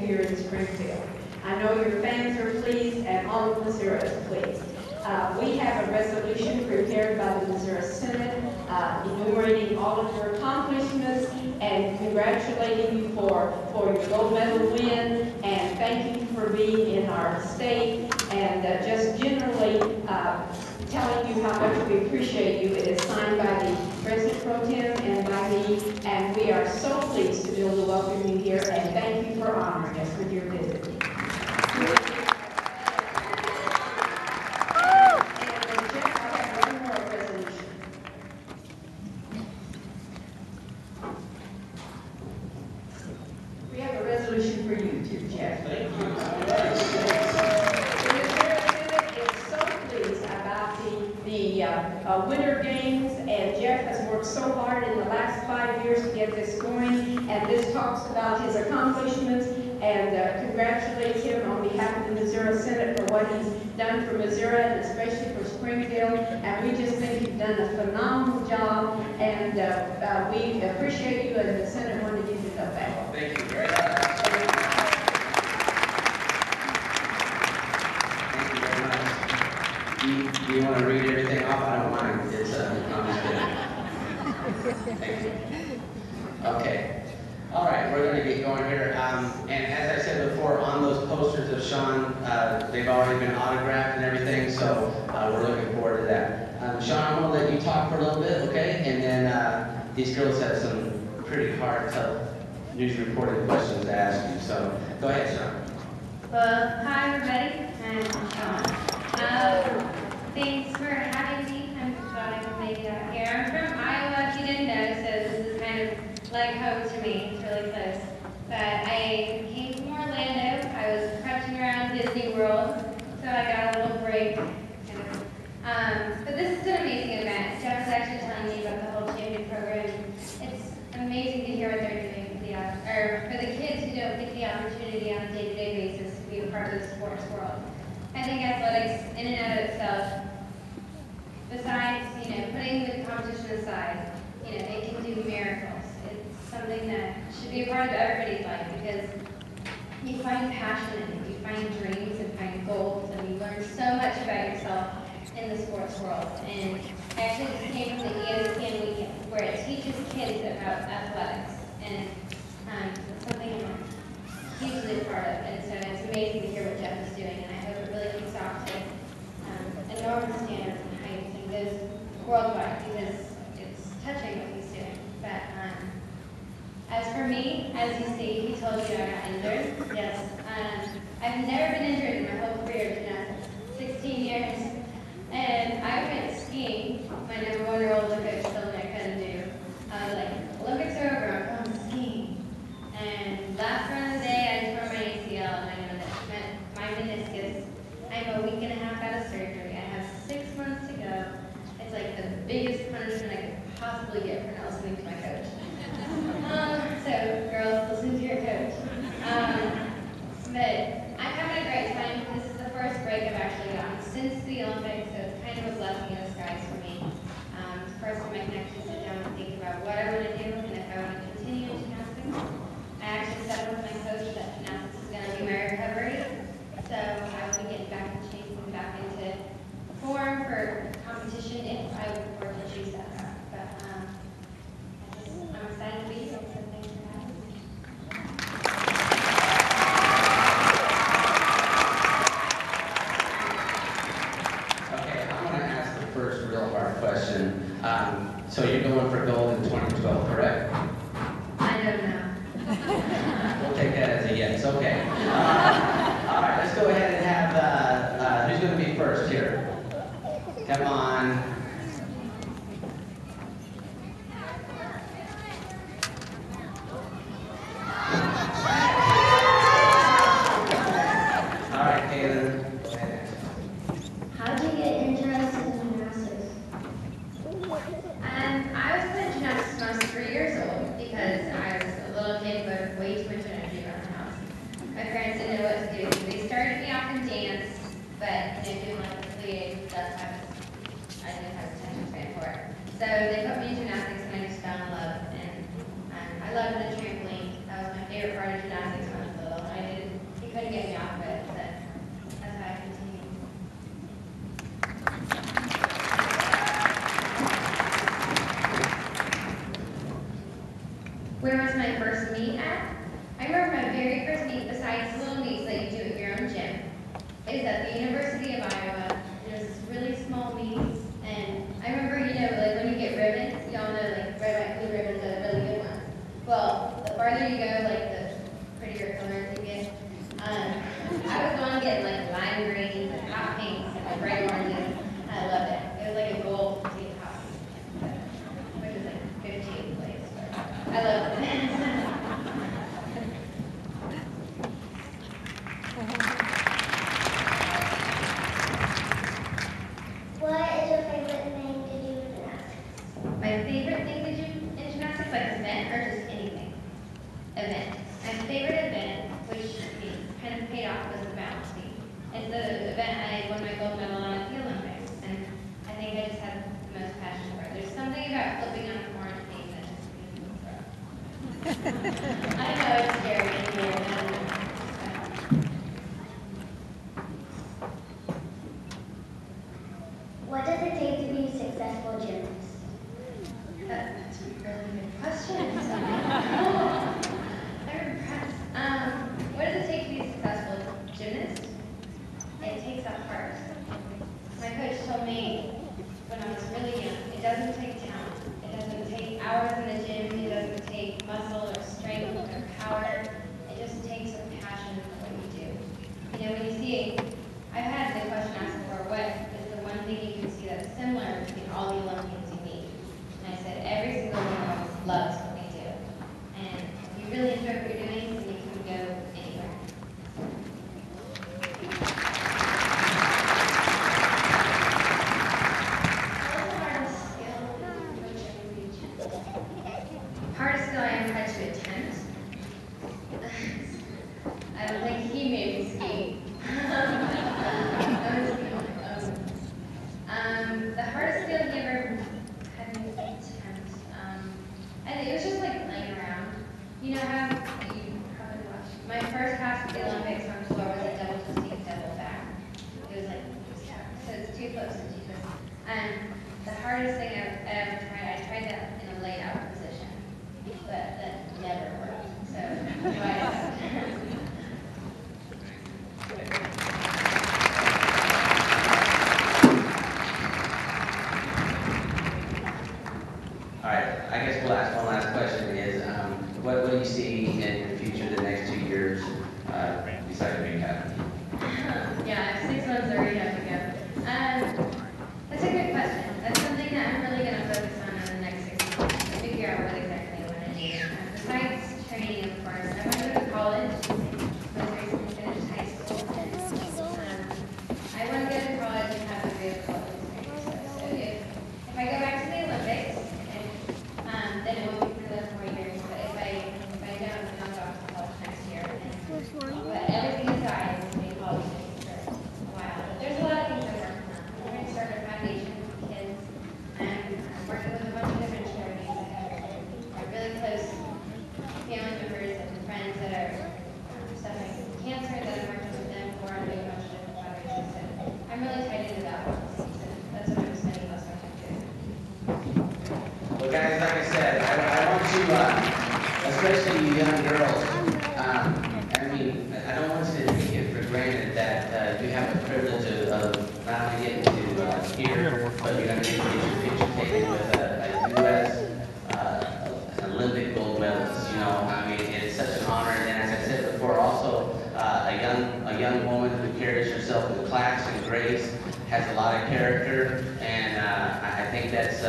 here in Springfield. I know your fans are pleased and all of Missouri is pleased. We have a resolution prepared by the Missouri Senate enumerating all of your accomplishments and congratulating you for your gold medal win and thanking you for being in our state and just generally telling you how much we appreciate you. It is signed by the President Pro Tem and by me, and we are so pleased to be able to welcome you here and thank you for honoring us with your visit. We have a resolution for you too, Jeff. Thank you. Winter Games, and Jeff has worked so hard in the last 5 years to get this going, and this talks about his accomplishments and congratulates him on behalf of the Missouri Senate for what he's done for Missouri and especially for Springfield, and we just think you've done a phenomenal job, and we appreciate you, and the Senate wanted to give you the back. Thank you very much. Do you want to read everything off? I don't mind. It's I'm just kidding. Thank you. Okay. All right, we're going to get going here. And as I said before, on those posters of Shawn, they've already been autographed and everything, so we're looking forward to that. Shawn, I'm going to let you talk for a little bit, okay? And then these girls have some pretty hard, tough news reporting questions to ask you. So go ahead, Shawn. Well, hi everybody. I'm Shawn. Thanks for having me. I'm glad I can make it out here. I'm from Iowa, if you didn't know, so this is kind of like home to me. It's really close. But I came from Orlando. I was crutching around Disney World, so I got a little break. But this is an amazing event. Jeff was actually telling me about the whole champion program. It's amazing to hear what they're doing for the kids who don't get the opportunity on a day-to-day basis to be a part of the sports world. I think athletics, in and out of itself, besides, putting the competition aside, they can do miracles. It's something that should be a part of everybody's life because you find passion in it, you find dreams and find goals, and you learn so much about yourself in the sports world. And I actually just came from the ESPN weekend where it teaches kids about athletics, and it's something I'm hugely a part of, and so it's amazing to hear what Jeff is doing, and I hope it really kicks off to enormous standards and heights and goes worldwide because it's touching what he's doing. But as for me, as you see, he told you I got injured. Yes, I've never been injured in my whole career of gymnastics, 16 years, and I went skiing. My number 1-year-old coach told me I couldn't do. I was like, Olympics are over, I'm going skiing. And last run of the day, I tore my ACL, and I know that meant my meniscus. I'm a week and a half out of surgery. I have 6 months to go. It's like the biggest punishment I could possibly get for not listening to my coach. So, girls, listen to your coach. But I'm having a great time. This is the first break I've actually gotten since the Olympics, so it's kind of a blessing in disguise for me. It's the first time I can actually sit down and think about what I want to do and if I want to continue in gymnastics. I actually said with my coach that gymnastics is going to be my recovery, so I will be getting back in shape and back into form for competition if I were to choose that route. But I'm excited to be here, so thanks for having me. Okay, I'm going to ask the first real hard question. So you're going for gold in 2012, correct? I don't know. We'll take that as a yes. Okay. All right, let's go ahead and have, who's going to be first here? Come on. All right, Taylor. How did you get interested in gymnastics? I was playing gymnastics when I was 3 years old because I was a little kid with way too much energy around the house. My parents didn't know what to do, so they started me off in dance, but doing like the plie stuff, I didn't have attention span for it. So they put me in gymnastics and I just fell in love. And I loved the trampoline. That was my favorite part of gymnastics when I was little. I did it where was my first meet at? I remember my very first meet, besides little meets that you do at your own gym, is at the University of Iowa. There's this really small meet, and I remember, you know, like when you get ribbons, y'all know like red, white, blue ribbons are the really good ones. Well, the farther you go, like the prettier colors you get. I was going getting like lime greens and hot pinks and like bright oranges. I loved it. It was like a gold tea coffee, which is like 15th place. But I loved it. What is your favorite thing to do in gymnastics? My favorite thing to do in gymnastics, like event or just anything? Event. My favorite event, which kind of paid off, was the balance beam. It's the event I won my gold medal on at the Olympics, and I think I just have the most passion for it. There's something about flipping on a foreign thing that just makes me throw. I know it's scary in here, but I don't know. What does it take to be a successful gymnast? That's a really good question. I'm impressed. What does it take to be a successful gymnast? It takes a heart. My coach told me when I was really young, it doesn't take talent. It doesn't take hours in the gym. It doesn't take muscle or strength or power. It just takes a passion for what you do. You know, when you see, I've had the question asked before, what is the one thing you can see that's similar between all the Olympians you meet? And I said, every single one of them loves what they do. And if you really enjoy what you're doing, then you can go anywhere. What's the hardest skill coach ever teach you? Hardest skill I ever had to attempt? I don't think he made me ski. The hardest skill he ever had me attempt, I think it was just like playing around. You know how you probably watched my first pass at the Olympics on the floor was a double twisting double back. It was like, so it's 2 flips and 2 twists. And the hardest thing I ever tried, I tried that in a laid out position, but that never worked. So try it out. All right, I guess we'll ask one last question is, what do you see in the future, the next 2 years, besides being happy? Yeah, I have 6 months already have to go. That's a good question. That's something that I'm really going to focus on in the next 6 months, to figure out what exactly I want to do. Besides training, of course, I want to go to college. Most recently finished high school. I want to go to college and have a real college experience. So if I go back to the Olympics, then it won't be for the 4 years. But if I don't, then I'll go off to college next year. But everything aside, it's going to be college for a while. But there's a lot of things I'm working on. We're going to start a foundation for kids. And I'm working with a bunch of different charities that have really close family members and friends that are suffering from cancer, that I'm working with them for, and doing a bunch of different fundraisers. So I'm really tied into that one. So that's what I'm spending most of my time doing. Well, guys, like I said, I want to, especially you young girls, I mean, I don't want you to take it for granted that you have the privilege of not only getting to hear, but you're going to get your picture taken with a U.S. Olympic gold medalist. You know, I mean, it's such an honor. And as I said before, also a young woman who carries herself with class and grace, has a lot of character, and I think that's,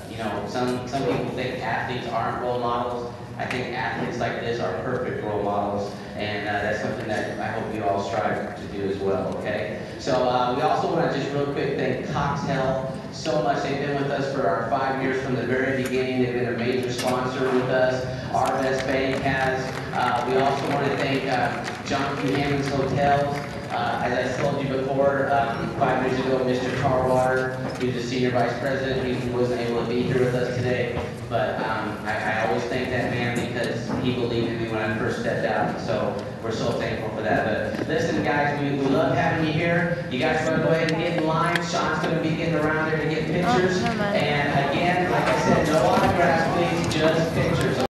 you know, some people think athletes aren't role models. I think athletes like this are perfect role models, and that's something that I hope you all strive to do as well, okay? So we also want to just real quick thank Cocktail so much. They've been with us for our 5 years from the very beginning. They've been a major sponsor with us. Our Best Bank has. We also want to thank John Q. Hammond's Hotels. As I told you before, 5 years ago, Mr. Carwater, who's the Senior Vice President, he wasn't able to be here with us today, but I always thank that man because he believed in me when I first stepped out, so we're so thankful for that. But listen, guys, we love having you here. You guys want to go ahead and get in line. Sean's going to be getting around there to get pictures, and